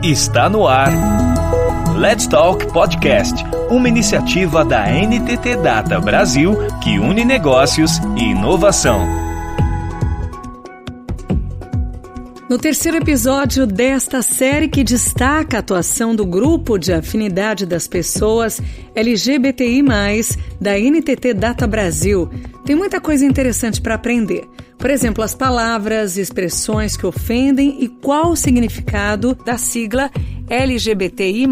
Está no ar. Let's Talk Podcast, uma iniciativa da NTT Data Brasil que une negócios e inovação. No terceiro episódio desta série que destaca a atuação do Grupo de Afinidade das Pessoas LGBTI+, da NTT Data Brasil, tem muita coisa interessante para aprender. Por exemplo, as palavras, expressões que ofendem e qual o significado da sigla LGBTI+,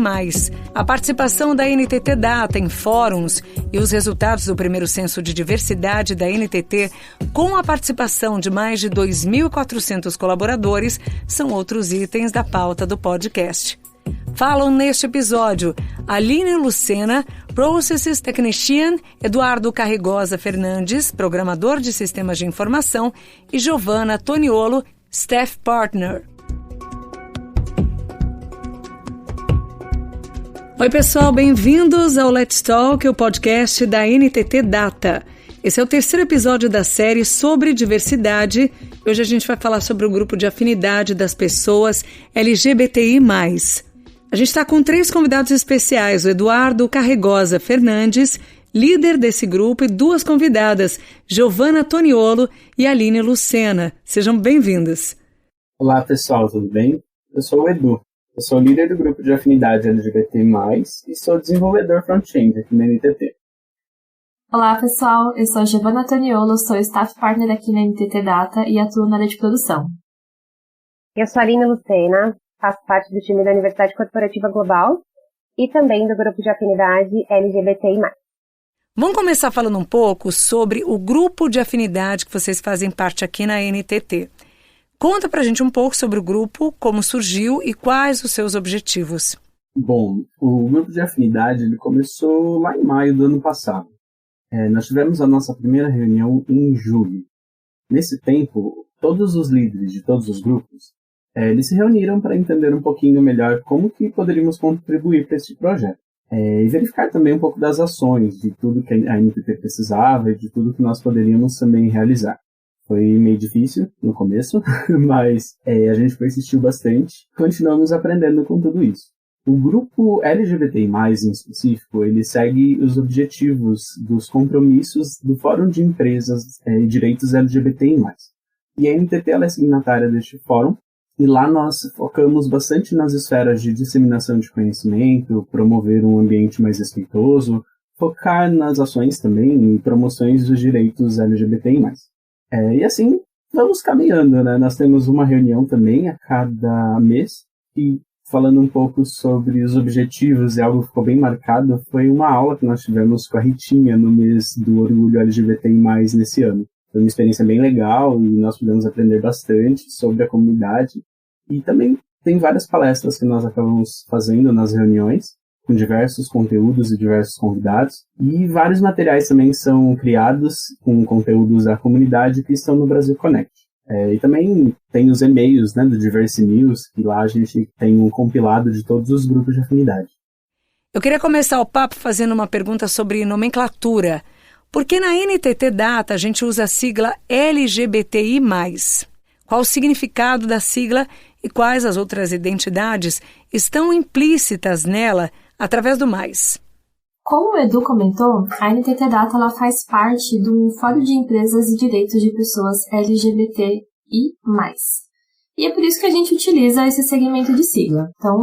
a participação da NTT Data em fóruns e os resultados do primeiro censo de diversidade da NTT, com a participação de mais de 2.400 colaboradores, são outros itens da pauta do podcast. Falam neste episódio Aline Lucena, Processes Technician, Eduardo Carregosa Fernandes, programador de sistemas de informação, e Giovanna Toniolo, Staff Partner. Oi pessoal, bem-vindos ao Let's Talk, o podcast da NTT Data. Esse é o terceiro episódio da série sobre diversidade. Hoje a gente vai falar sobre o grupo de afinidade das pessoas LGBTI+. A gente está com 3 convidados especiais, o Eduardo Carregosa Fernandes, líder desse grupo, e 2 convidadas, Giovanna Toniolo e Aline Lucena. Sejam bem-vindas. Olá pessoal, tudo bem? Eu sou o Edu. Eu sou líder do grupo de afinidade LGBTI+, e sou desenvolvedor front-end aqui na NTT. Olá pessoal, eu sou a Giovanna Toniolo, sou Staff Partner aqui na NTT Data e atuo na área de produção. Eu sou a Aline Lucena, faço parte do time da Universidade Corporativa Global e também do grupo de afinidade LGBTI+. Vamos começar falando um pouco sobre o grupo de afinidade que vocês fazem parte aqui na NTT. Conta pra gente um pouco sobre o grupo, como surgiu e quais os seus objetivos. Bom, o grupo de afinidade ele começou lá em maio do ano passado. Nós tivemos a nossa primeira reunião em julho. Nesse tempo, todos os líderes de todos os grupos eles se reuniram para entender um pouquinho melhor como que poderíamos contribuir para esse projeto. E verificar também um pouco das ações, de tudo que a NTT precisava e de tudo que nós poderíamos também realizar. Foi meio difícil no começo, mas a gente persistiu bastante. Continuamos aprendendo com tudo isso. O grupo LGBTI+, em específico, ele segue os objetivos dos compromissos do Fórum de Empresas e Direitos LGBTI+. E a NTT ela é signatária deste fórum, e lá nós focamos bastante nas esferas de disseminação de conhecimento, promover um ambiente mais respeitoso, focar nas ações também em promoções dos direitos LGBTI+. E assim, vamos caminhando, né? Nós temos uma reunião também a cada mês, e falando um pouco sobre os objetivos, e algo que ficou bem marcado, foi uma aula que nós tivemos com a Ritinha no mês do Orgulho LGBTI+, nesse ano. Foi uma experiência bem legal e nós pudemos aprender bastante sobre a comunidade. E também tem várias palestras que nós acabamos fazendo nas reuniões, com diversos conteúdos e diversos convidados. E vários materiais também são criados com conteúdos da comunidade que estão no Brasil Connect. E também tem os e-mails, né, do Diverse News, que lá a gente tem um compilado de todos os grupos de afinidade. Eu queria começar o papo fazendo uma pergunta sobre nomenclatura. Por que na NTT Data a gente usa a sigla LGBTI+? Qual o significado da sigla e quais as outras identidades estão implícitas nela através do mais? Como o Edu comentou, a NTT Data ela faz parte do Fórum de Empresas e Direitos de Pessoas LGBTI+. E é por isso que a gente utiliza esse segmento de sigla. Então,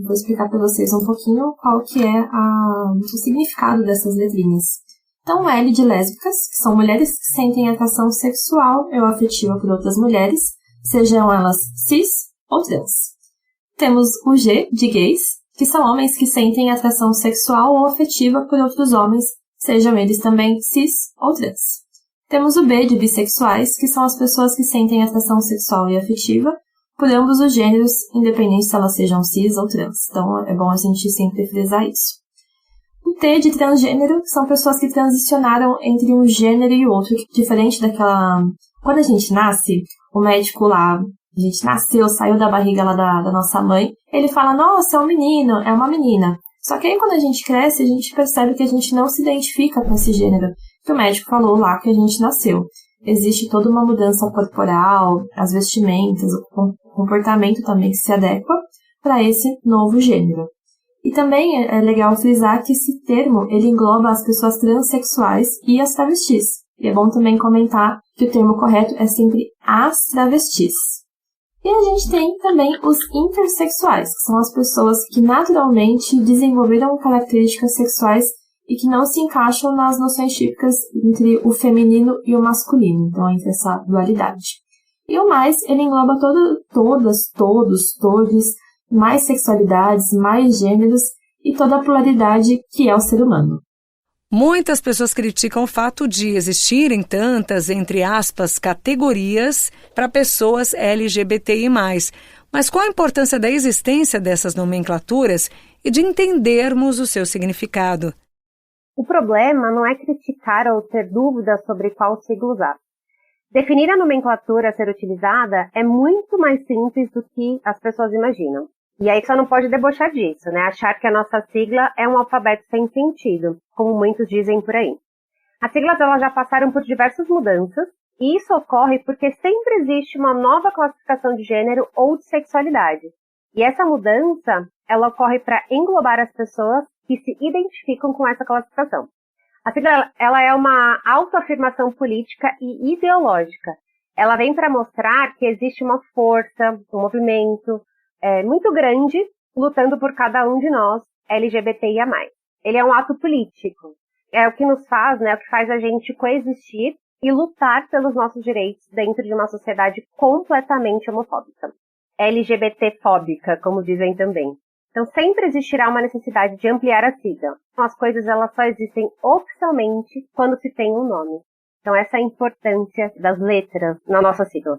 vou explicar para vocês um pouquinho qual que é o significado dessas letrinhas. Então, L de lésbicas, que são mulheres que sentem atração sexual ou afetiva por outras mulheres, sejam elas cis ou trans. Temos o G de gays, que são homens que sentem atração sexual ou afetiva por outros homens, sejam eles também cis ou trans. Temos o B de bissexuais, que são as pessoas que sentem atração sexual e afetiva por ambos os gêneros, independente se elas sejam cis ou trans. Então, é bom a gente sempre frisar isso. O T de transgênero são pessoas que transicionaram entre um gênero e outro, diferente daquela... Quando a gente nasce, o médico lá, a gente nasceu, saiu da barriga lá da nossa mãe, ele fala, nossa, é um menino, é uma menina. Só que aí quando a gente cresce, a gente percebe que a gente não se identifica com esse gênero, que o médico falou lá que a gente nasceu. Existe toda uma mudança corporal, as vestimentas, o comportamento também que se adequa para esse novo gênero. E também é legal frisar que esse termo ele engloba as pessoas transexuais e as travestis. E é bom também comentar que o termo correto é sempre as travestis. E a gente tem também os intersexuais, que são as pessoas que naturalmente desenvolveram características sexuais e que não se encaixam nas noções típicas entre o feminino e o masculino, então entre essa dualidade. E o mais, ele engloba todos, mais sexualidades, mais gêneros e toda a pluralidade que é o ser humano. Muitas pessoas criticam o fato de existirem tantas, entre aspas, categorias para pessoas LGBTI+. Mas qual a importância da existência dessas nomenclaturas e de entendermos o seu significado? O problema não é criticar ou ter dúvidas sobre qual sigla usar. Definir a nomenclatura a ser utilizada é muito mais simples do que as pessoas imaginam. E aí só não pode debochar disso, né? Achar que a nossa sigla é um alfabeto sem sentido, como muitos dizem por aí. As siglas elas já passaram por diversas mudanças, e isso ocorre porque sempre existe uma nova classificação de gênero ou de sexualidade. E essa mudança, ela ocorre para englobar as pessoas que se identificam com essa classificação. A sigla ela é uma autoafirmação política e ideológica. Ela vem para mostrar que existe uma força, um movimento muito grande lutando por cada um de nós, LGBTIA+. Ele é um ato político. É o que nos faz, né, o que faz a gente coexistir e lutar pelos nossos direitos dentro de uma sociedade completamente homofóbica. LGBT-fóbica, como dizem também. Então, sempre existirá uma necessidade de ampliar a sigla. As coisas elas só existem oficialmente quando se tem um nome. Então, essa é a importância das letras na nossa sigla.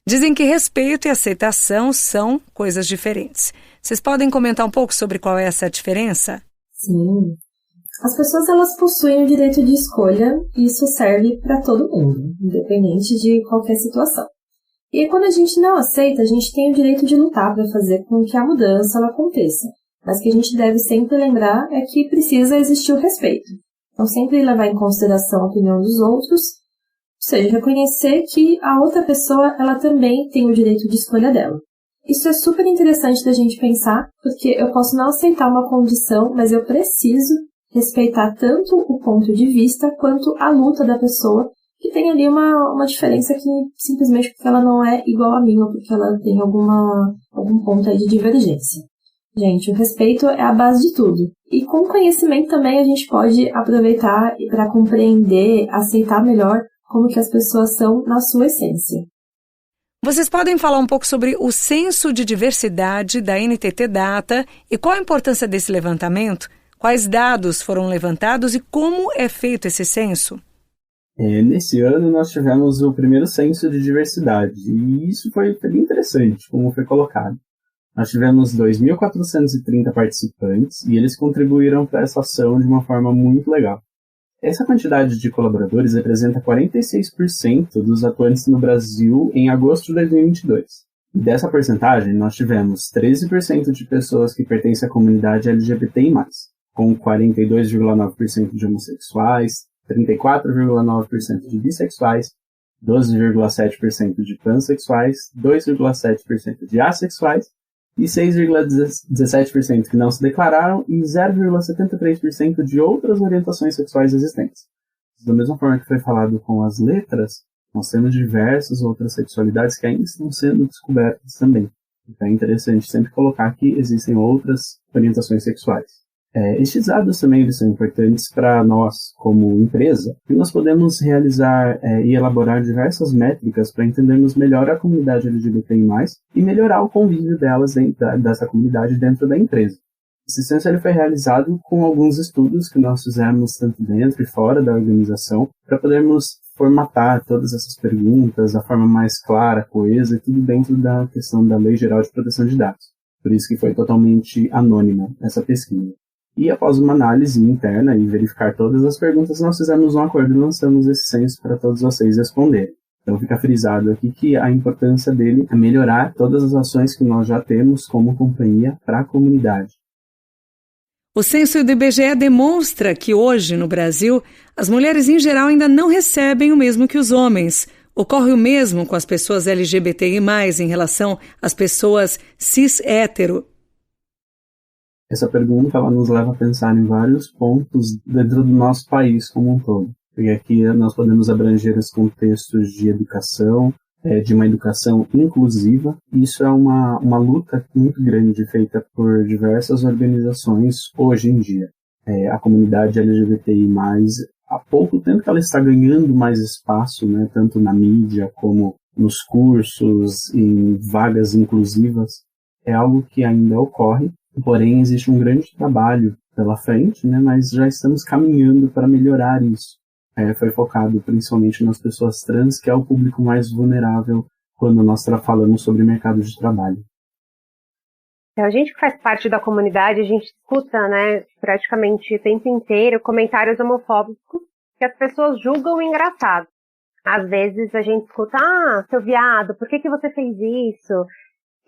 Dizem que respeito e aceitação são coisas diferentes. Vocês podem comentar um pouco sobre qual é essa diferença? Sim. As pessoas elas possuem o direito de escolha e isso serve para todo mundo, independente de qualquer situação. E quando a gente não aceita, a gente tem o direito de lutar para fazer com que a mudança ela aconteça. Mas o que a gente deve sempre lembrar é que precisa existir o respeito. Então, sempre levar em consideração a opinião dos outros, ou seja, reconhecer que a outra pessoa ela também tem o direito de escolha dela. Isso é super interessante da gente pensar, porque eu posso não aceitar uma condição, mas eu preciso respeitar tanto o ponto de vista quanto a luta da pessoa, que tem ali uma diferença que simplesmente porque ela não é igual a mim ou porque ela tem algum ponto aí de divergência. Gente, o respeito é a base de tudo. E com conhecimento também a gente pode aproveitar para compreender, aceitar melhor como que as pessoas são na sua essência. Vocês podem falar um pouco sobre o Censo de Diversidade da NTT Data e qual a importância desse levantamento? Quais dados foram levantados e como é feito esse censo? Nesse ano nós tivemos o primeiro censo de diversidade e isso foi bem interessante, como foi colocado. Nós tivemos 2.430 participantes e eles contribuíram para essa ação de uma forma muito legal. Essa quantidade de colaboradores representa 46% dos atuantes no Brasil em agosto de 2022. E dessa porcentagem, nós tivemos 13% de pessoas que pertencem à comunidade LGBTI+, com 42,9% de homossexuais, 34,9% de bissexuais, 12,7% de pansexuais, 2,7% de assexuais e 6,17% que não se declararam e 0,73% de outras orientações sexuais existentes. Da mesma forma que foi falado com as letras, nós temos diversas outras sexualidades que ainda estão sendo descobertas também. Então é interessante sempre colocar que existem outras orientações sexuais. Estes dados também eles são importantes para nós, como empresa, e nós podemos realizar e elaborar diversas métricas para entendermos melhor a comunidade LGBTI+, e melhorar o convívio delas dessa comunidade dentro da empresa. Esse censo ele foi realizado com alguns estudos que nós fizemos tanto dentro e fora da organização, para podermos formatar todas essas perguntas da forma mais clara, coesa, e tudo dentro da questão da Lei Geral de Proteção de Dados. Por isso que foi totalmente anônima essa pesquisa. E após uma análise interna e verificar todas as perguntas, nós fizemos um acordo e lançamos esse censo para todos vocês responderem. Então fica frisado aqui que a importância dele é melhorar todas as ações que nós já temos como companhia para a comunidade. O censo do IBGE demonstra que hoje, no Brasil, as mulheres em geral ainda não recebem o mesmo que os homens. Ocorre o mesmo com as pessoas LGBTI+, em relação às pessoas cis-hétero. Essa pergunta ela nos leva a pensar em vários pontos dentro do nosso país como um todo. Porque aqui nós podemos abranger os contextos de educação, de uma educação inclusiva. Isso é uma luta muito grande feita por diversas organizações hoje em dia. A comunidade LGBTI+, há pouco tempo que ela está ganhando mais espaço, né, tanto na mídia como nos cursos, em vagas inclusivas. É algo que ainda ocorre, porém existe um grande trabalho pela frente, né, mas já estamos caminhando para melhorar isso. Foi focado principalmente nas pessoas trans, que é o público mais vulnerável quando nós falamos sobre mercado de trabalho. A gente que faz parte da comunidade, a gente escuta, né, praticamente o tempo inteiro comentários homofóbicos que as pessoas julgam engraçado. Às vezes a gente escuta, seu viado, por que você fez isso?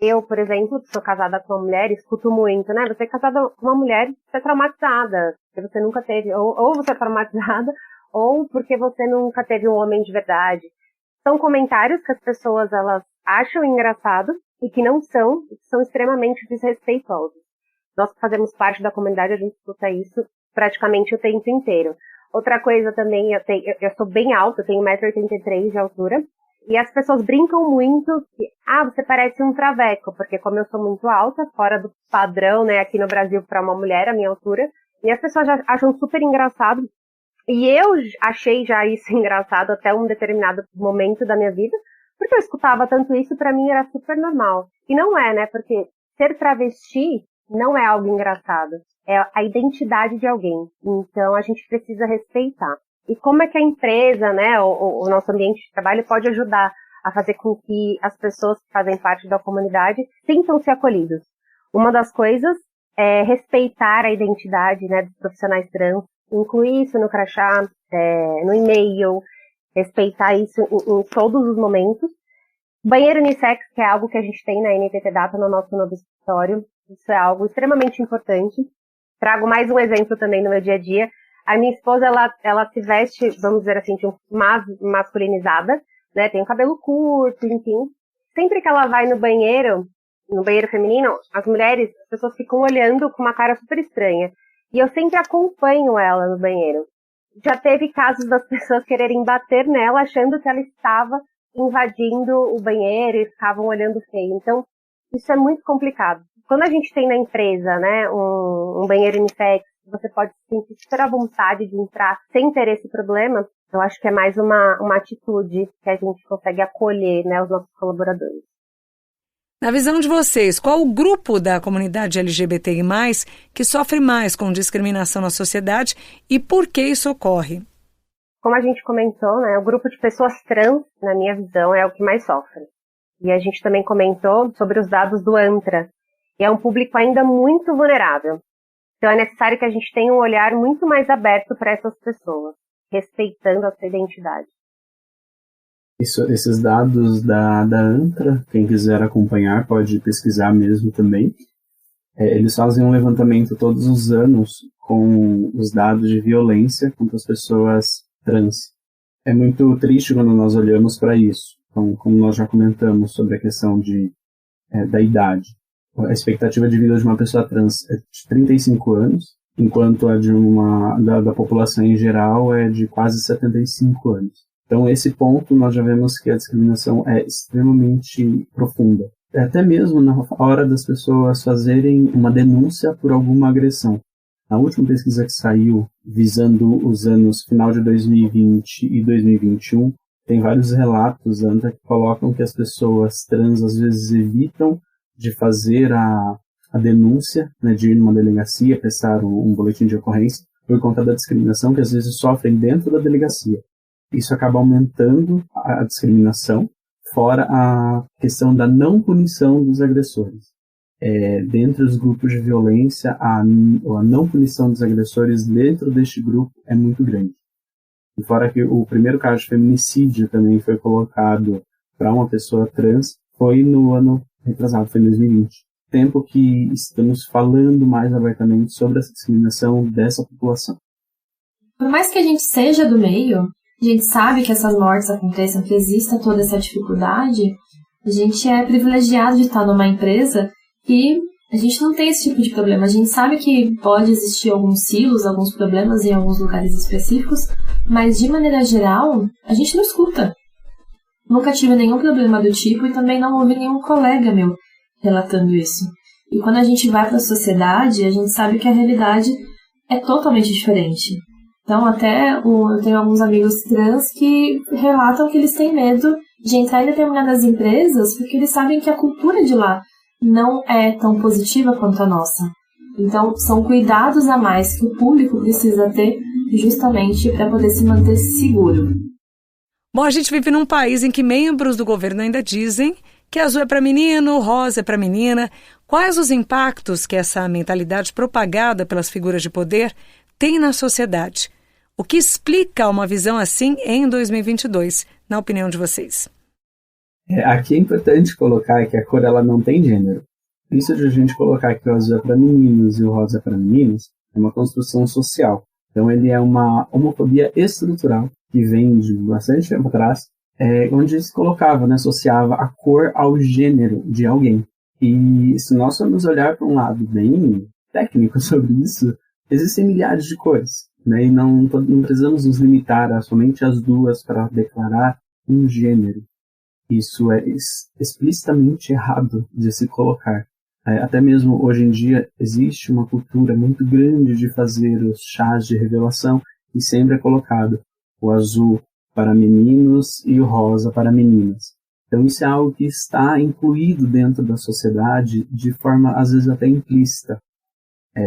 Eu, por exemplo, sou casada com uma mulher, escuto muito, né? Você é casada com uma mulher, você é traumatizada, porque você nunca teve, ou você é traumatizada, ou porque você nunca teve um homem de verdade. São comentários que as pessoas, elas acham engraçado e que não são, são extremamente desrespeitosos. Nós que fazemos parte da comunidade, a gente escuta isso praticamente o tempo inteiro. Outra coisa também, eu sou bem alta, eu tenho 1,83 m de altura, e as pessoas brincam muito que, você parece um traveco, porque como eu sou muito alta, fora do padrão, né, aqui no Brasil para uma mulher, a minha altura, e as pessoas já acham super engraçado. E eu achei já isso engraçado até um determinado momento da minha vida, porque eu escutava tanto isso, pra mim era super normal. E não é, né? Porque ser travesti não é algo engraçado. É a identidade de alguém. Então a gente precisa respeitar. E como é que a empresa, né, o nosso ambiente de trabalho pode ajudar a fazer com que as pessoas que fazem parte da comunidade sintam-se acolhidos? Uma das coisas é respeitar a identidade, né, dos profissionais trans, incluir isso no crachá, no e-mail, respeitar isso em todos os momentos. Banheiro unissex, que é algo que a gente tem na NTT Data no nosso novo escritório, isso é algo extremamente importante. Trago mais um exemplo também no meu dia a dia. A minha esposa, ela se veste, vamos dizer assim, de masculinizada, né, tem o cabelo curto, enfim. Sempre que ela vai no banheiro feminino, as pessoas ficam olhando com uma cara super estranha. E eu sempre acompanho ela no banheiro. Já teve casos das pessoas quererem bater nela, achando que ela estava invadindo o banheiro e ficavam olhando feio. Então, isso é muito complicado. Quando a gente tem na empresa, né, um banheiro unissex, você pode se sentir super à vontade de entrar sem ter esse problema, eu acho que é mais uma atitude que a gente consegue acolher, né, os nossos colaboradores. Na visão de vocês, qual o grupo da comunidade LGBTI+, que sofre mais com discriminação na sociedade e por que isso ocorre? Como a gente comentou, né, o grupo de pessoas trans, na minha visão, é o que mais sofre. E a gente também comentou sobre os dados do ANTRA, e é um público ainda muito vulnerável. Então é necessário que a gente tenha um olhar muito mais aberto para essas pessoas, respeitando a sua identidade. Esses dados da ANTRA, quem quiser acompanhar pode pesquisar mesmo também. Eles fazem um levantamento todos os anos com os dados de violência contra as pessoas trans. É muito triste quando nós olhamos para isso. Então, como nós já comentamos sobre a questão da idade. A expectativa de vida de uma pessoa trans é de 35 anos, enquanto a da população em geral é de quase 75 anos. Então, esse ponto, nós já vemos que a discriminação é extremamente profunda. Até mesmo na hora das pessoas fazerem uma denúncia por alguma agressão. Na última pesquisa que saiu, visando os anos final de 2020 e 2021, tem vários relatos que colocam que as pessoas trans, às vezes, evitam de fazer a denúncia, né, de ir numa delegacia, prestar um boletim de ocorrência, por conta da discriminação que, às vezes, sofrem dentro da delegacia. Isso acaba aumentando a discriminação, fora a questão da não punição dos agressores. Dentro dos grupos de violência, a não punição dos agressores dentro deste grupo é muito grande. E fora que o primeiro caso de feminicídio também foi colocado para uma pessoa trans, foi no ano retrasado, foi em 2020. Tempo que estamos falando mais abertamente sobre a discriminação dessa população. Por mais que a gente seja do meio, a gente sabe que essas mortes aconteçam, que exista toda essa dificuldade, a gente é privilegiado de estar numa empresa que A gente não tem esse tipo de problema. A gente sabe que pode existir alguns silos, alguns problemas em alguns lugares específicos, mas de maneira geral, a gente não escuta. Nunca tive nenhum problema do tipo e também não ouvi nenhum colega meu relatando isso. E quando a gente vai para a sociedade, a gente sabe que a realidade é totalmente diferente. Então, eu tenho alguns amigos trans que relatam que eles têm medo de entrar em determinadas empresas porque eles sabem que a cultura de lá não é tão positiva quanto a nossa. Então, são cuidados a mais que o público precisa ter justamente para poder se manter seguro. Bom, a gente vive num país em que membros do governo ainda dizem que azul é para menino, rosa é para menina. Quais os impactos que essa mentalidade propagada pelas figuras de poder tem na sociedade? O que explica uma visão assim em 2022, na opinião de vocês? Aqui é importante colocar que a cor ela não tem gênero. Isso de a gente colocar que o azul é para meninos e o rosa é para meninas é uma construção social. Então ele é uma homofobia estrutural que vem de bastante tempo atrás, onde se colocava, né, associava a cor ao gênero de alguém. E se nós formos olhar para um lado bem técnico sobre isso, existem milhares de cores, né, e não precisamos nos limitar a somente as duas para declarar um gênero. Isso é explicitamente errado de se colocar. Até mesmo hoje em dia existe uma cultura muito grande de fazer os chás de revelação e sempre é colocado o azul para meninos e o rosa para meninas. Então isso é algo que está incluído dentro da sociedade de forma às vezes até implícita.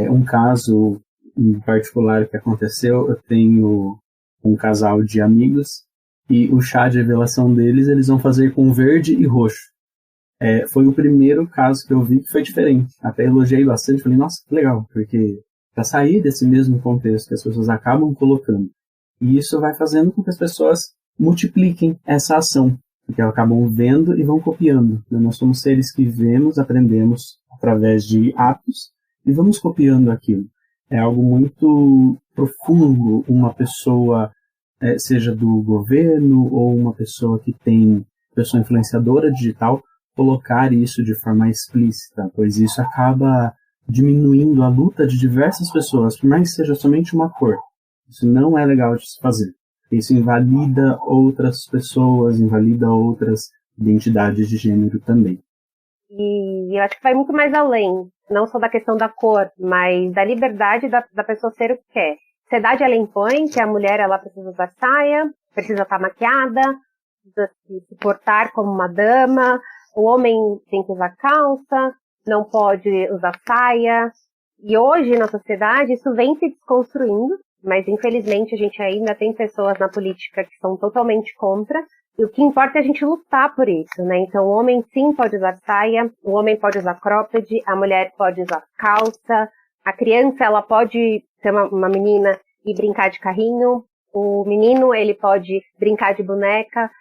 Um caso em particular que aconteceu, eu tenho um casal de amigos e o chá de revelação deles eles vão fazer com verde e roxo. Foi o primeiro caso que eu vi que foi diferente. Até elogiei bastante, falei, nossa, que legal, porque para sair desse mesmo contexto que as pessoas acabam colocando, e isso vai fazendo com que as pessoas multipliquem essa ação, porque elas acabam vendo e vão copiando. Nós somos seres que vemos, aprendemos através de atos e vamos copiando aquilo. É algo muito profundo uma pessoa, seja do governo ou uma pessoa que tem pessoa influenciadora digital, colocar isso de forma explícita, pois isso acaba diminuindo a luta de diversas pessoas, por mais que seja somente uma cor. Isso não é legal de se fazer. Isso invalida outras pessoas, invalida outras identidades de gênero também. E eu acho que vai muito mais além, não só da questão da cor, mas da liberdade da pessoa ser o que quer. A sociedade ela impõe que a mulher ela precisa usar saia, precisa estar maquiada, precisa se portar como uma dama, o homem tem que usar calça, não pode usar saia. E hoje na sociedade isso vem se desconstruindo, mas infelizmente a gente ainda tem pessoas na política que são totalmente contra. E o que importa é a gente lutar por isso, né? Então o homem sim pode usar saia, o homem pode usar cropped, a mulher pode usar calça, a criança ela pode ser uma menina e brincar de carrinho, o menino ele pode brincar de boneca.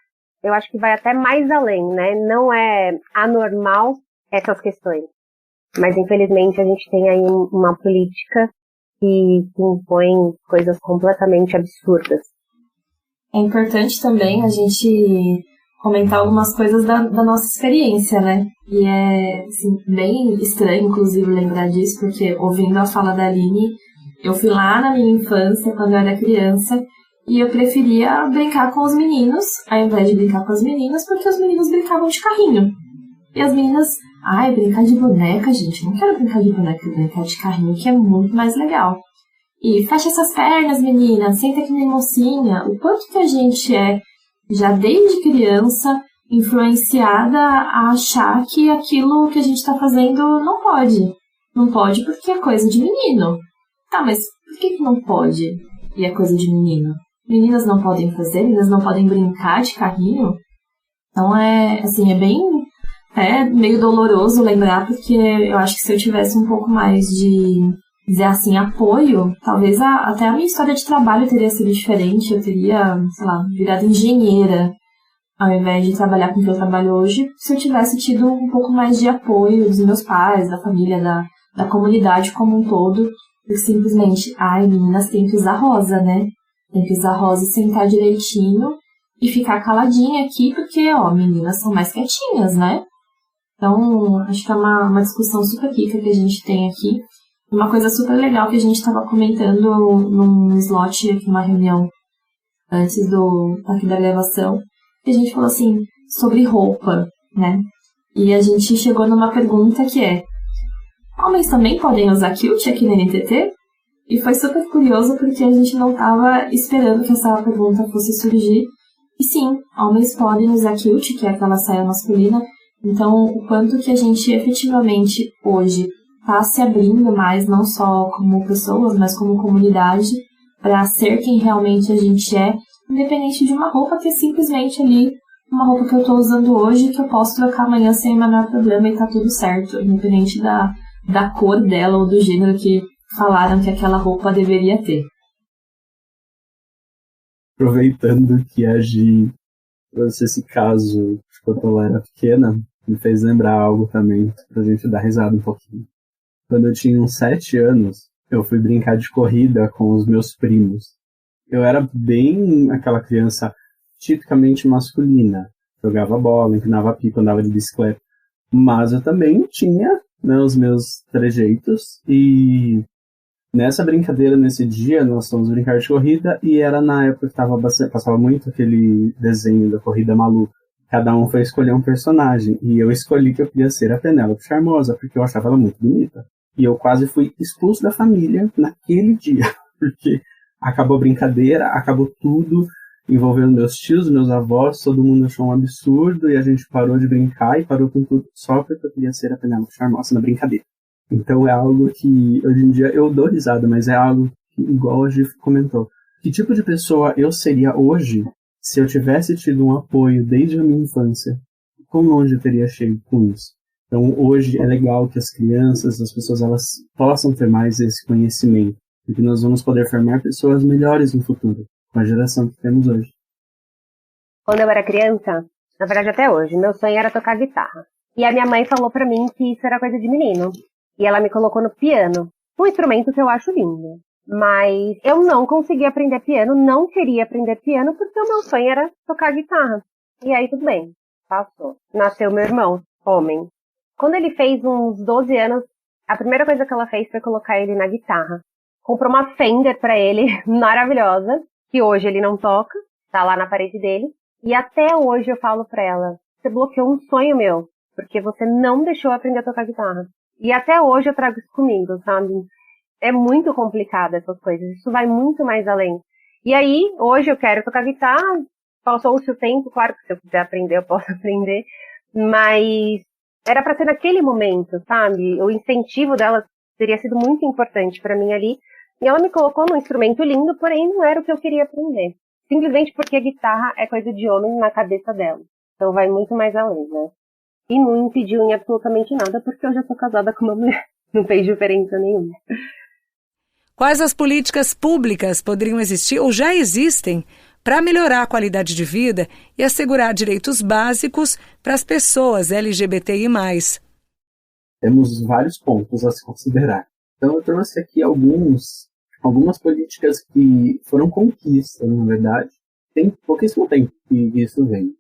Eu acho que vai até mais além, né? Não é anormal essas questões. Mas infelizmente a gente tem aí uma política que impõe coisas completamente absurdas. É importante também a gente comentar algumas coisas da nossa experiência, né? E é assim, bem estranho, inclusive, lembrar disso, porque ouvindo a fala da Aline, eu fui lá na minha infância, quando eu era criança, e eu preferia brincar com os meninos, ao invés de brincar com as meninas, porque os meninos brincavam de carrinho. E as meninas, brincar de boneca, gente, não quero brincar de boneca, brincar de carrinho, que é muito mais legal. E fecha essas pernas, menina, senta aqui na mocinha. O quanto que a gente é, já desde criança, influenciada a achar que aquilo que a gente está fazendo não pode. Não pode porque é coisa de menino. Tá, mas por que não pode e é coisa de menino? Meninas não podem fazer, meninas não podem brincar de carrinho. Então é bem meio doloroso lembrar, porque eu acho que se eu tivesse um pouco mais de, dizer assim, apoio, talvez até a minha história de trabalho teria sido diferente. Eu teria, virado engenheira ao invés de trabalhar com o que eu trabalho hoje, se eu tivesse tido um pouco mais de apoio dos meus pais, da família, da comunidade como um todo, e simplesmente, meninas têm que usar rosa, né? Tem que usar rosa e sentar direitinho e ficar caladinha aqui, porque, meninas são mais quietinhas, né? Então, acho que é uma discussão super rica que a gente tem aqui. Uma coisa super legal que a gente estava comentando num slot, aqui, numa reunião antes aqui da gravação, que a gente falou assim, sobre roupa, né? E a gente chegou numa pergunta que é: homens também podem usar kilt aqui na NTT? E foi super curioso porque a gente não estava esperando que essa pergunta fosse surgir. E sim, homens podem usar kilt, que é aquela saia masculina. Então, o quanto que a gente efetivamente hoje está se abrindo mais, não só como pessoas, mas como comunidade, para ser quem realmente a gente é, independente de uma roupa que é simplesmente ali uma roupa que eu estou usando hoje, que eu posso trocar amanhã sem o menor problema e tá tudo certo, independente da cor dela ou do gênero que falaram que aquela roupa deveria ter. Aproveitando que a Gi trouxe esse caso de quando ela era pequena, me fez lembrar algo também, pra gente dar risada um pouquinho. Quando eu tinha uns 7 anos, eu fui brincar de corrida com os meus primos. Eu era bem aquela criança tipicamente masculina. Jogava bola, empinava pipa, andava de bicicleta. Mas eu também tinha, né, os meus trejeitos. E nessa brincadeira, nesse dia, nós fomos brincar de corrida. E era na época que passava muito aquele desenho da Corrida Maluca. Cada um foi escolher um personagem. E eu escolhi que eu queria ser a Penélope Charmosa, porque eu achava ela muito bonita. E eu quase fui expulso da família naquele dia. Porque acabou a brincadeira, acabou tudo, envolvendo meus tios, meus avós, todo mundo achou um absurdo e a gente parou de brincar e parou com tudo só porque eu queria ser a Penélope Charmosa na brincadeira. Então é algo que hoje em dia eu dou risada, mas é algo que, igual a Gi comentou, que tipo de pessoa eu seria hoje se eu tivesse tido um apoio desde a minha infância? Quão longe eu teria chegado com isso? Então hoje é legal que as crianças, as pessoas, elas possam ter mais esse conhecimento, porque nós vamos poder formar pessoas melhores no futuro, com a geração que temos hoje. Quando eu era criança, na verdade até hoje, meu sonho era tocar guitarra. E a minha mãe falou pra mim que isso era coisa de menino. E ela me colocou no piano, um instrumento que eu acho lindo. Mas eu não conseguia aprender piano, não queria aprender piano, porque o meu sonho era tocar guitarra. E aí tudo bem, passou. Nasceu meu irmão, homem. Quando ele fez uns 12 anos, a primeira coisa que ela fez foi colocar ele na guitarra. Comprou uma Fender pra ele, maravilhosa, que hoje ele não toca, tá lá na parede dele. E até hoje eu falo pra ela, você bloqueou um sonho meu, porque você não deixou eu aprender a tocar guitarra. E até hoje eu trago isso comigo, sabe? É muito complicado essas coisas, isso vai muito mais além. E aí, hoje eu quero tocar guitarra, passou-se o tempo, claro que se eu quiser aprender eu posso aprender, mas era pra ser naquele momento, sabe? O incentivo dela teria sido muito importante pra mim ali. E ela me colocou num instrumento lindo, porém não era o que eu queria aprender. Simplesmente porque a guitarra é coisa de homem na cabeça dela. Então vai muito mais além, né? E não impediu em absolutamente nada, porque eu já sou casada com uma mulher. Não fez diferença nenhuma. Quais as políticas públicas poderiam existir ou já existem para melhorar a qualidade de vida e assegurar direitos básicos para as pessoas LGBTI+. Temos vários pontos a se considerar. Então eu trouxe aqui algumas políticas que foram conquistas, na verdade. Tem pouquíssimo tempo que isso vem.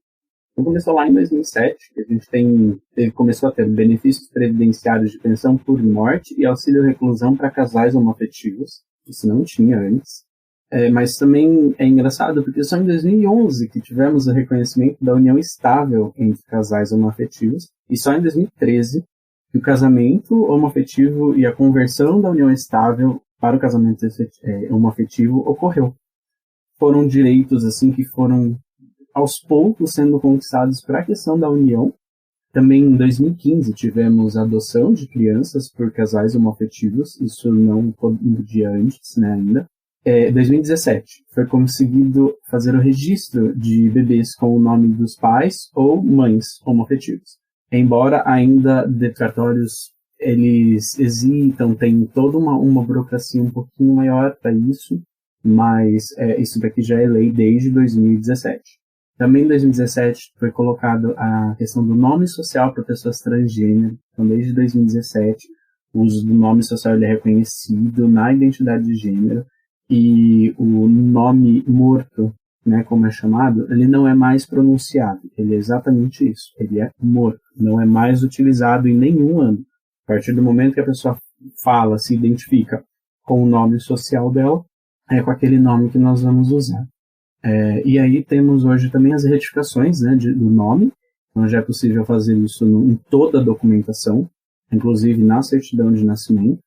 Então começou lá em 2007, que a gente começou a ter benefícios previdenciários de pensão por morte e auxílio reclusão para casais homoafetivos. Isso não tinha antes. Mas também é engraçado porque só em 2011 que tivemos o reconhecimento da união estável entre casais homoafetivos e só em 2013 que o casamento homoafetivo e a conversão da união estável para o casamento homoafetivo ocorreu. Foram direitos assim que foram aos poucos sendo conquistados para a questão da união. Também em 2015 tivemos a adoção de crianças por casais homoafetivos, isso não podia antes, né, ainda. Em 2017 foi conseguido fazer o registro de bebês com o nome dos pais ou mães homoafetivos. Embora ainda detratórios eles hesitam, tem toda uma burocracia um pouquinho maior para isso, mas isso daqui já é lei desde 2017. Também em 2017 foi colocado a questão do nome social para pessoas transgênero. Então, desde 2017, o uso do nome social ele é reconhecido na identidade de gênero. E o nome morto né, como é chamado, ele não é mais pronunciado. Ele é exatamente isso. Ele é morto. Não é mais utilizado em nenhum âmbito. A partir do momento que a pessoa fala, se identifica com o nome social dela, é com aquele nome que nós vamos usar. E aí temos hoje também as retificações, né, do nome. Então já é possível fazer isso em toda a documentação, inclusive na certidão de nascimento.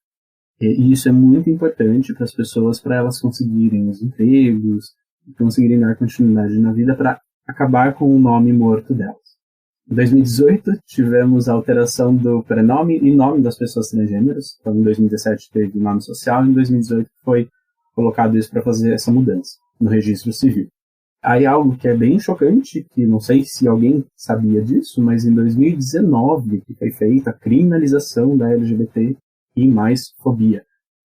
E isso é muito importante para as pessoas, para elas conseguirem os empregos, conseguirem dar continuidade na vida, para acabar com o nome morto delas. Em 2018, tivemos a alteração do prenome e nome das pessoas transgêneras. Então, em 2017 teve o nome social, e em 2018 foi colocado isso para fazer essa mudança no registro civil. Aí algo que é bem chocante, que não sei se alguém sabia disso, mas em 2019 que foi feita a criminalização da LGBT e mais fobia.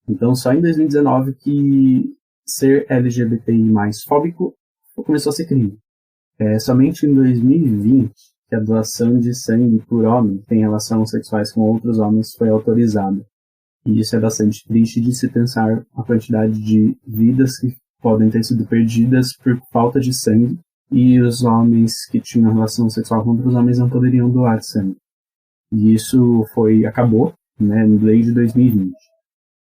Então, só em 2019 que ser LGBTI mais fóbico começou a ser crime. Somente em 2020 que a doação de sangue por homem que tem relações sexuais com outros homens foi autorizada. E isso é bastante triste de se pensar a quantidade de vidas que podem ter sido perdidas por falta de sangue, e os homens que tinham relação sexual com outros homens não poderiam doar sangue. E isso acabou, né, em lei de 2020.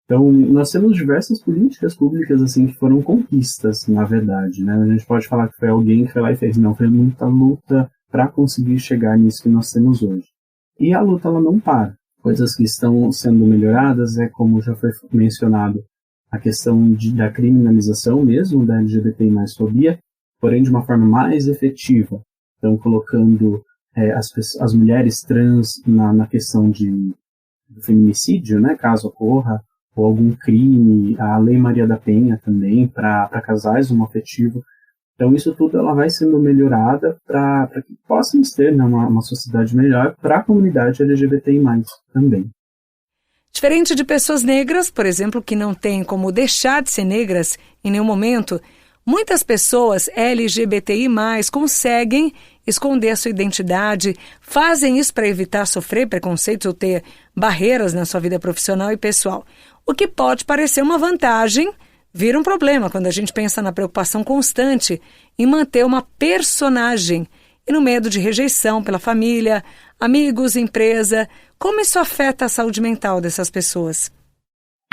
Então, nós temos diversas políticas públicas assim que foram conquistas, na verdade, né? A gente pode falar que foi alguém que foi lá e fez, não, foi muita luta para conseguir chegar nisso que nós temos hoje. E a luta, ela não para. Coisas que estão sendo melhoradas como já foi mencionado, a questão da criminalização mesmo da LGBT mais fobia, porém de uma forma mais efetiva. Então, colocando as mulheres trans na questão do feminicídio, né, caso ocorra, ou algum crime, a Lei Maria da Penha também, para casais homoafetivos. Então, isso tudo ela vai sendo melhorada para que possamos ter, né, uma sociedade melhor para a comunidade LGBTI+, também. Diferente de pessoas negras, por exemplo, que não têm como deixar de ser negras em nenhum momento, muitas pessoas LGBTI+, conseguem esconder a sua identidade, fazem isso para evitar sofrer preconceitos ou ter barreiras na sua vida profissional e pessoal. O que pode parecer uma vantagem, vira um problema quando a gente pensa na preocupação constante em manter uma personagem e no medo de rejeição pela família, amigos, empresa. Como isso afeta a saúde mental dessas pessoas?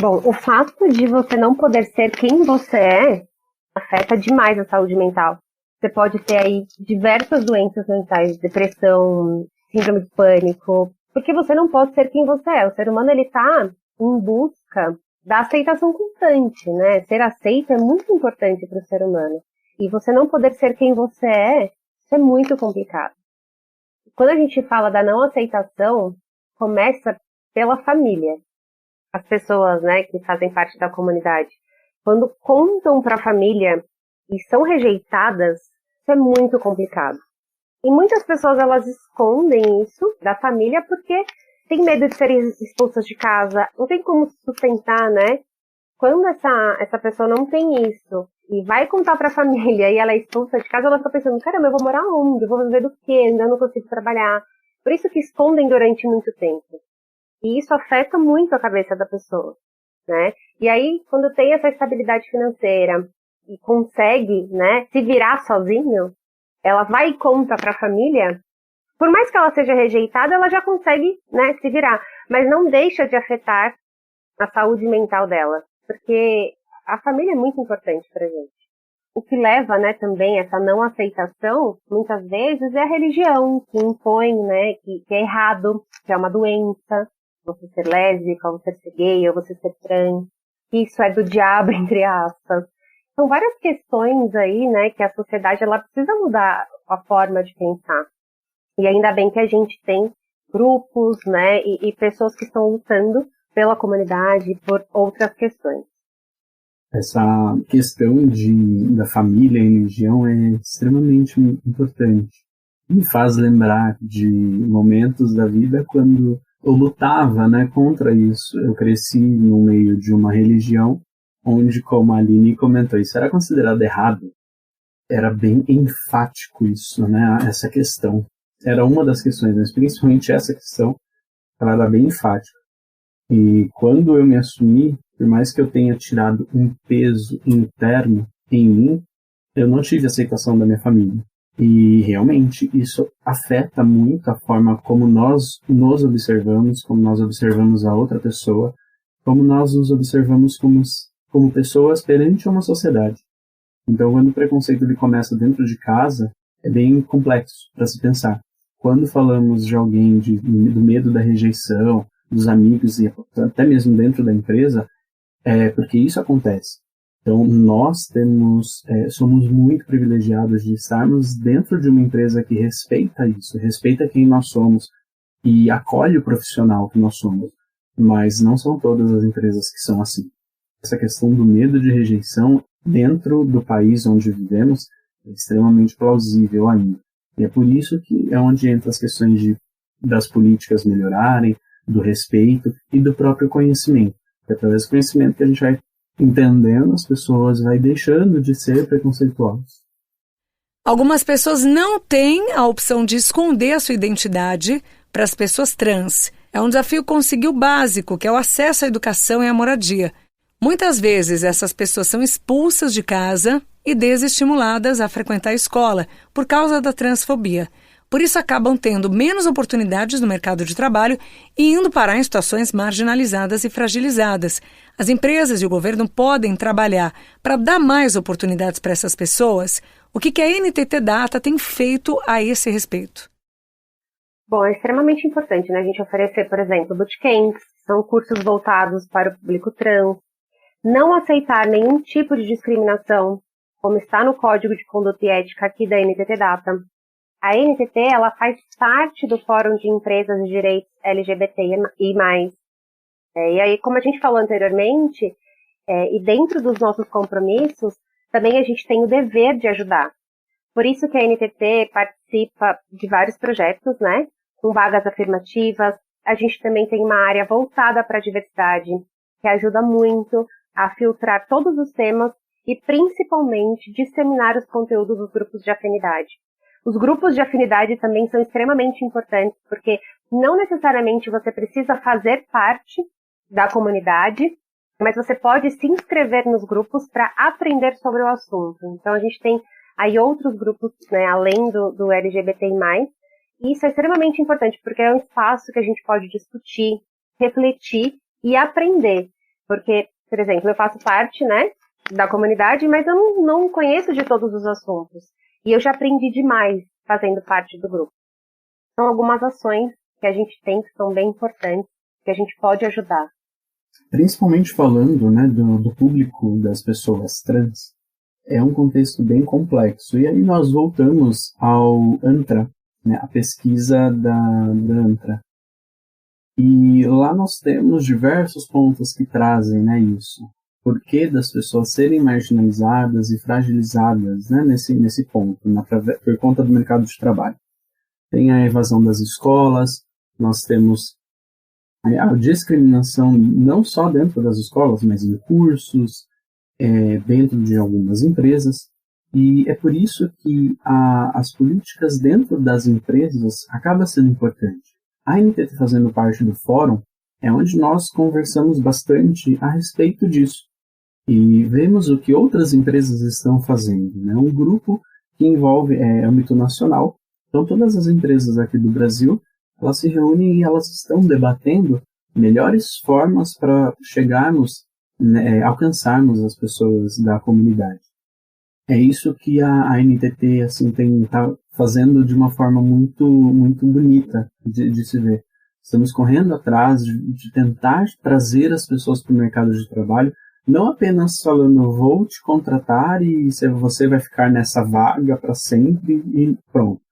Bom, o fato de você não poder ser quem você é afeta demais a saúde mental. Você pode ter aí diversas doenças mentais, depressão, síndrome de pânico, porque você não pode ser quem você é. O ser humano, ele está em busca da aceitação constante, né? Ser aceito é muito importante para o ser humano. E você não poder ser quem você é, isso é muito complicado. Quando a gente fala da não aceitação, começa pela família. As pessoas, né, que fazem parte da comunidade, quando contam para a família e são rejeitadas, isso é muito complicado. E muitas pessoas, elas escondem isso da família porque tem medo de serem expulsas de casa, não tem como sustentar, né? Quando essa pessoa não tem isso e vai contar para a família e ela é expulsa de casa, ela fica pensando, caramba, eu vou morar onde? Eu vou viver do quê? Ainda não consigo trabalhar. Por isso que escondem durante muito tempo. E isso afeta muito a cabeça da pessoa, né? E aí, quando tem essa estabilidade financeira e consegue, né, se virar sozinho, ela vai e conta para a família, por mais que ela seja rejeitada, ela já consegue, né, se virar. Mas não deixa de afetar a saúde mental dela, porque a família é muito importante pra gente. O que leva, né, também essa não aceitação, muitas vezes, é a religião, que impõe, né, que é errado, que é uma doença, você ser lésbica, ou você ser gay, ou você ser trans, que isso é do diabo, entre aspas. São várias questões aí, né, que a sociedade ela precisa mudar a forma de pensar. E ainda bem que a gente tem grupos, né, e pessoas que estão lutando pela comunidade, por outras questões. Essa questão da família e religião é extremamente importante. Me faz lembrar de momentos da vida quando eu lutava, né, contra isso. Eu cresci no meio de uma religião onde, como a Aline comentou, isso era considerado errado. Era bem enfático isso, né, essa questão. Era uma das questões, mas principalmente essa questão, ela era bem enfática. E quando eu me assumi, por mais que eu tenha tirado um peso interno em mim, eu não tive aceitação da minha família. E realmente isso afeta muito a forma como nós nos observamos, como nós observamos a outra pessoa, como nós nos observamos como pessoas perante uma sociedade. Então, quando o preconceito ele começa dentro de casa, é bem complexo para se pensar. Quando falamos de alguém do medo da rejeição, dos amigos e até mesmo dentro da empresa, é porque isso acontece. Então, nós somos muito privilegiados de estarmos dentro de uma empresa que respeita isso, respeita quem nós somos e acolhe o profissional que nós somos. Mas não são todas as empresas que são assim. Essa questão do medo de rejeição dentro do país onde vivemos é extremamente plausível ainda. E é por isso que é onde entra as questões das políticas melhorarem, do respeito e do próprio conhecimento. É através do conhecimento que a gente vai entendendo as pessoas, vai deixando de ser preconceituosas. Algumas pessoas não têm a opção de esconder a sua identidade para as pessoas trans. É um desafio conseguir o básico, que é o acesso à educação e à moradia. Muitas vezes essas pessoas são expulsas de casa e desestimuladas a frequentar a escola por causa da transfobia. Por isso acabam tendo menos oportunidades no mercado de trabalho e indo parar em situações marginalizadas e fragilizadas. As empresas e o governo podem trabalhar para dar mais oportunidades para essas pessoas. O que a NTT Data tem feito a esse respeito? Bom, é extremamente importante, né? A gente oferecer, por exemplo, bootcamps, são cursos voltados para o público trans, não aceitar nenhum tipo de discriminação, como está no Código de Conduta e Ética aqui da NTT Data. A NTT, ela faz parte do Fórum de Empresas de Direitos LGBTI+. E aí, como a gente falou anteriormente, e dentro dos nossos compromissos, também a gente tem o dever de ajudar. Por isso que a NTT participa de vários projetos, né, com vagas afirmativas. A gente também tem uma área voltada para a diversidade, que ajuda muito a filtrar todos os temas e, principalmente, disseminar os conteúdos dos grupos de afinidade. Os grupos de afinidade também são extremamente importantes, porque não necessariamente você precisa fazer parte da comunidade, mas você pode se inscrever nos grupos para aprender sobre o assunto. Então, a gente tem aí outros grupos, né, além do LGBTI+, e isso é extremamente importante, porque é um espaço que a gente pode discutir, refletir e aprender. Porque, por exemplo, eu faço parte, né, da comunidade, mas eu não conheço de todos os assuntos. E eu já aprendi demais fazendo parte do grupo. São algumas ações que a gente tem que são bem importantes, que a gente pode ajudar. Principalmente falando, né, do público das pessoas trans, é um contexto bem complexo. E aí nós voltamos ao ANTRA, né, a pesquisa da ANTRA. E lá nós temos diversos pontos que trazem, né, isso. Por que das pessoas serem marginalizadas e fragilizadas, né, nesse ponto, por conta do mercado de trabalho. Tem a evasão das escolas, nós temos a discriminação não só dentro das escolas, mas em cursos, dentro de algumas empresas. E é por isso que as políticas dentro das empresas acabam sendo importantes. A NTT fazendo parte do fórum é onde nós conversamos bastante a respeito disso. E vemos o que outras empresas estão fazendo, né? Um grupo que envolve âmbito nacional. Então, todas as empresas aqui do Brasil, elas se reúnem e elas estão debatendo melhores formas para chegarmos, né, alcançarmos as pessoas da comunidade. É isso que a NTT assim, tá fazendo de uma forma muito, muito bonita de se ver. Estamos correndo atrás de tentar trazer as pessoas para o mercado de trabalho, não apenas falando, vou te contratar e você vai ficar nessa vaga para sempre e pronto.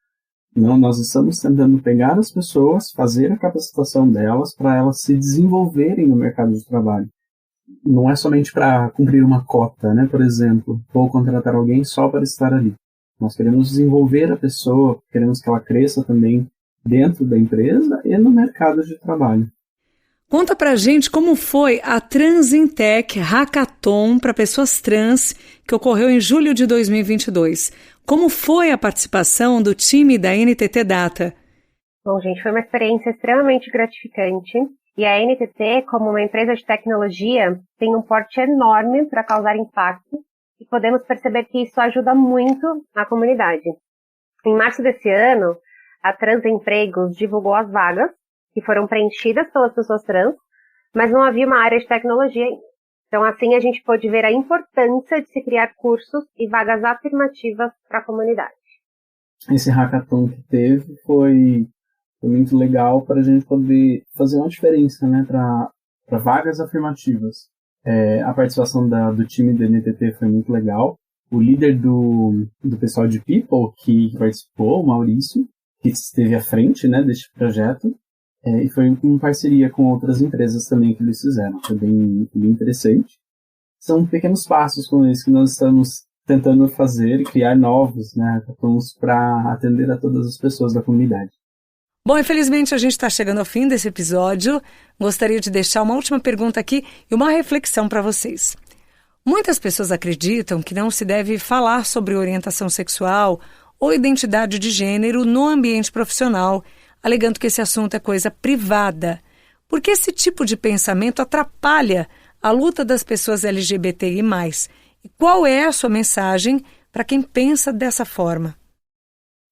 Não, nós estamos tentando pegar as pessoas, fazer a capacitação delas para elas se desenvolverem no mercado de trabalho. Não é somente para cumprir uma cota, né? Por exemplo, vou contratar alguém só para estar ali. Nós queremos desenvolver a pessoa, queremos que ela cresça também dentro da empresa e no mercado de trabalho. Conta pra gente como foi a Transintec Hackathon para pessoas trans que ocorreu em julho de 2022. Como foi a participação do time da NTT Data? Bom, gente, foi uma experiência extremamente gratificante. E a NTT, como uma empresa de tecnologia, tem um porte enorme para causar impacto e podemos perceber que isso ajuda muito a comunidade. Em março desse ano, a Transempregos divulgou as vagas que foram preenchidas pelas pessoas trans, mas não havia uma área de tecnologia ainda. Então, assim, a gente pôde ver a importância de se criar cursos e vagas afirmativas para a comunidade. Esse hackathon que teve foi muito legal para a gente poder fazer uma diferença, né, para vagas afirmativas. A participação do time da NTT foi muito legal. O líder do pessoal de People que participou, o Maurício, que esteve à frente, né, deste projeto, e foi em parceria com outras empresas também que eles fizeram. Foi bem interessante. São pequenos passos como esse que nós estamos tentando fazer e criar novos, né, hackathons para atender a todas as pessoas da comunidade. Bom, infelizmente a gente está chegando ao fim desse episódio. Gostaria de deixar uma última pergunta aqui e uma reflexão para vocês. Muitas pessoas acreditam que não se deve falar sobre orientação sexual ou identidade de gênero no ambiente profissional, alegando que esse assunto é coisa privada, porque esse tipo de pensamento atrapalha a luta das pessoas LGBTI+. E qual é a sua mensagem para quem pensa dessa forma?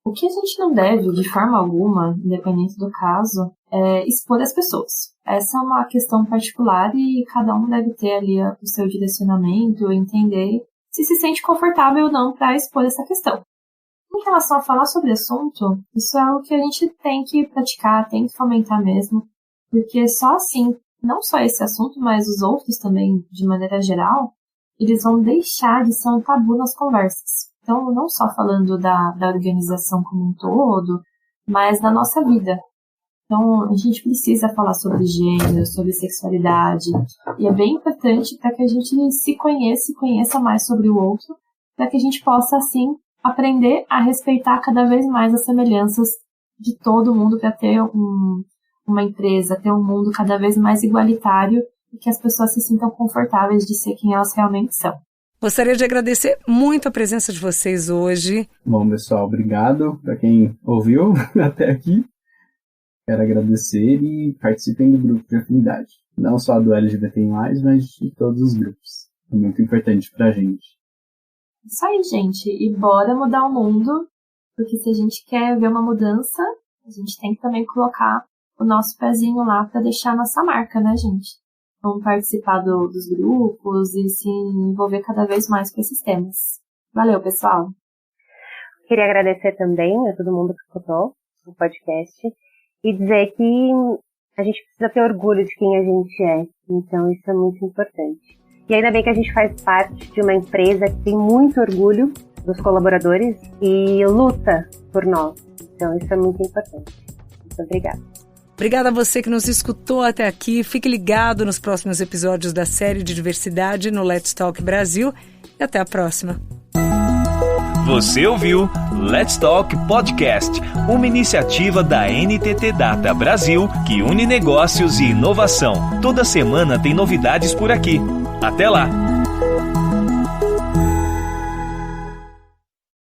O que a gente não deve, de forma alguma, independente do caso, é expor as pessoas. Essa é uma questão particular e cada um deve ter ali o seu direcionamento, entender se sente confortável ou não para expor essa questão. Em relação a falar sobre o assunto, isso é algo que a gente tem que praticar, tem que fomentar mesmo, porque só assim, não só esse assunto, mas os outros também, de maneira geral, eles vão deixar de ser um tabu nas conversas. Então, não só falando da organização como um todo, mas da nossa vida. Então, a gente precisa falar sobre gênero, sobre sexualidade, e é bem importante para que a gente se conheça mais sobre o outro, para que a gente possa, assim, aprender a respeitar cada vez mais as semelhanças de todo mundo para ter uma empresa, ter um mundo cada vez mais igualitário e que as pessoas se sintam confortáveis de ser quem elas realmente são. Gostaria de agradecer muito a presença de vocês hoje. Bom, pessoal, obrigado para quem ouviu até aqui. Quero agradecer e participem do grupo de afinidade. Não só do LGBTI+, mas de todos os grupos. É muito importante pra gente. Isso aí, gente. E bora mudar o mundo, porque se a gente quer ver uma mudança, a gente tem que também colocar o nosso pezinho lá para deixar a nossa marca, né, gente? Vamos participar dos grupos e se envolver cada vez mais com esses temas. Valeu, pessoal! Queria agradecer também a todo mundo que escutou o podcast e dizer que a gente precisa ter orgulho de quem a gente é. Então, isso é muito importante. E ainda bem que a gente faz parte de uma empresa que tem muito orgulho dos colaboradores e luta por nós. Então, isso é muito importante. Muito obrigada. Obrigada a você que nos escutou até aqui. Fique ligado nos próximos episódios da série de diversidade no Let's Talk Brasil e até a próxima. Você ouviu Let's Talk Podcast, uma iniciativa da NTT Data Brasil que une negócios e inovação. Toda semana tem novidades por aqui. Até lá!